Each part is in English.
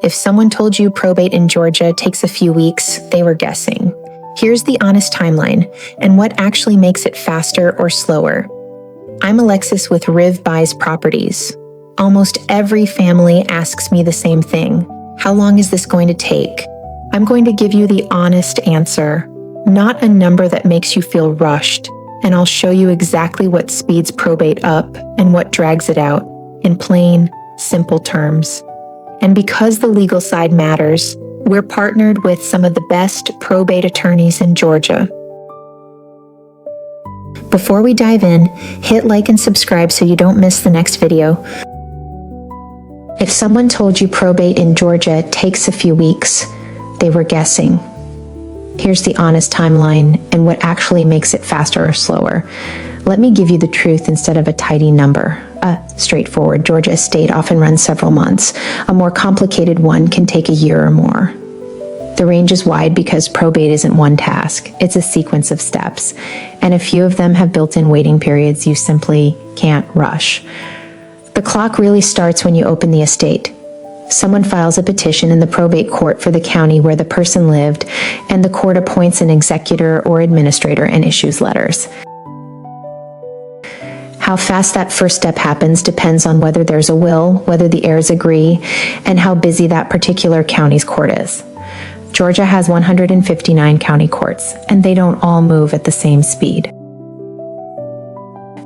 If someone told you probate in Georgia takes a few weeks, they were guessing. Here's the honest timeline and what actually makes it faster or slower. I'm Alexis with Riv Buys Properties. Almost every family asks me the same thing. How long is this going to take? I'm going to give you the honest answer, not a number that makes you feel rushed, and I'll show you exactly what speeds probate up and what drags it out, in plain, simple terms. And because the legal side matters, we're partnered with some of the best probate attorneys in Georgia. Before we dive in, hit like and subscribe so you don't miss the next video. If someone told you probate in Georgia takes a few weeks, they were guessing. Here's the honest timeline and what actually makes it faster or slower. Let me give you the truth instead of a tidy number. A straightforward Georgia estate often runs several months. A more complicated one can take a year or more. The range is wide because probate isn't one task. It's a sequence of steps, and a few of them have built-in waiting periods you simply can't rush. The clock really starts when you open the estate. Someone files a petition in the probate court for the county where the person lived, and the court appoints an executor or administrator and issues letters. How fast that first step happens depends on whether there's a will, whether the heirs agree, and how busy that particular county's court is. Georgia has 159 county courts, and they don't all move at the same speed.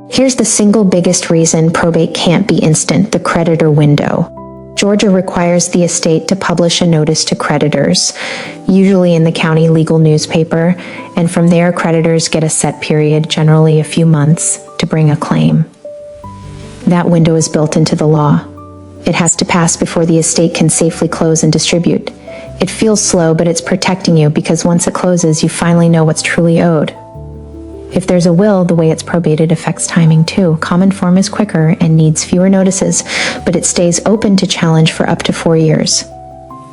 Here's the single biggest reason probate can't be instant: the creditor window. Georgia requires the estate to publish a notice to creditors, usually in the county legal newspaper, and from there creditors get a set period, generally a few months, to bring a claim. That window is built into the law. It has to pass before the estate can safely close and distribute. It feels slow, but it's protecting you because once it closes, you finally know what's truly owed. If there's a will, the way it's probated affects timing too. Common form is quicker and needs fewer notices, but it stays open to challenge for up to 4 years.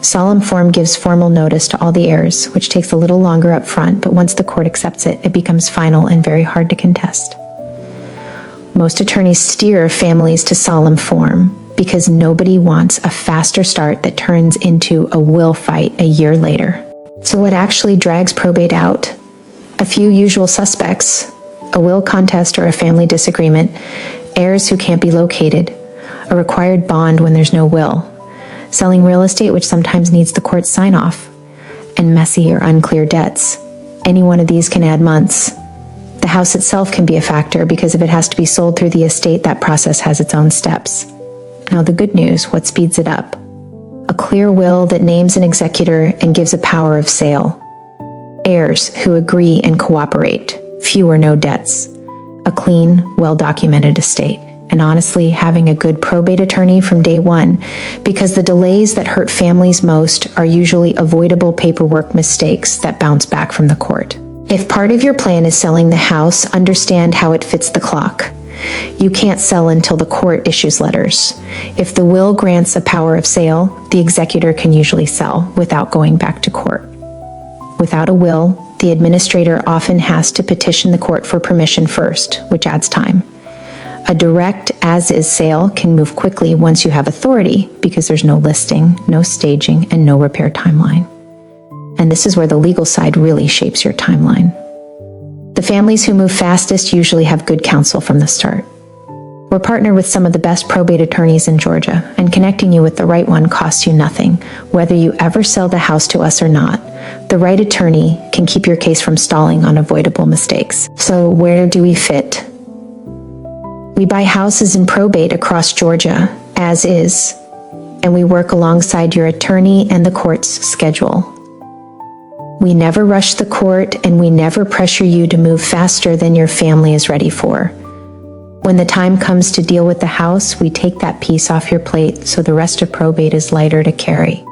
Solemn form gives formal notice to all the heirs, which takes a little longer up front, but once the court accepts it, it becomes final and very hard to contest. Most attorneys steer families to solemn form because nobody wants a faster start that turns into a will fight a year later. So what actually drags probate out? A few usual suspects: a will contest or a family disagreement, heirs who can't be located, a required bond when there's no will, selling real estate which sometimes needs the court's sign-off, and messy or unclear debts. Any one of these can add months. The house itself can be a factor because if it has to be sold through the estate, that process has its own steps. Now the good news, what speeds it up? A clear will that names an executor and gives a power of sale. Heirs who agree and cooperate. Few or no debts. A clean, well-documented estate. And honestly, having a good probate attorney from day one, because the delays that hurt families most are usually avoidable paperwork mistakes that bounce back from the court. If part of your plan is selling the house, understand how it fits the clock. You can't sell until the court issues letters. If the will grants a power of sale, the executor can usually sell without going back to court. Without a will, the administrator often has to petition the court for permission first, which adds time. A direct as-is sale can move quickly once you have authority because there's no listing, no staging, and no repair timeline. And this is where the legal side really shapes your timeline. The families who move fastest usually have good counsel from the start. We're partnered with some of the best probate attorneys in Georgia, and connecting you with the right one costs you nothing, whether you ever sell the house to us or not. The right attorney can keep your case from stalling on avoidable mistakes. So where do we fit? We buy houses in probate across Georgia, as is, and we work alongside your attorney and the court's schedule. We never rush the court, and we never pressure you to move faster than your family is ready for. When the time comes to deal with the house, we take that piece off your plate so the rest of probate is lighter to carry.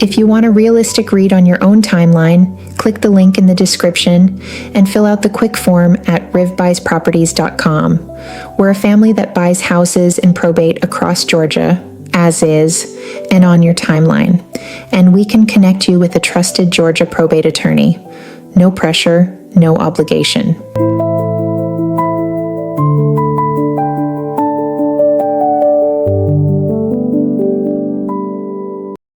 If you want a realistic read on your own timeline, click the link in the description and fill out the quick form at rivbuysproperties.com. We're a family that buys houses in probate across Georgia, as is, and on your timeline. And we can connect you with a trusted Georgia probate attorney. No pressure, no obligation.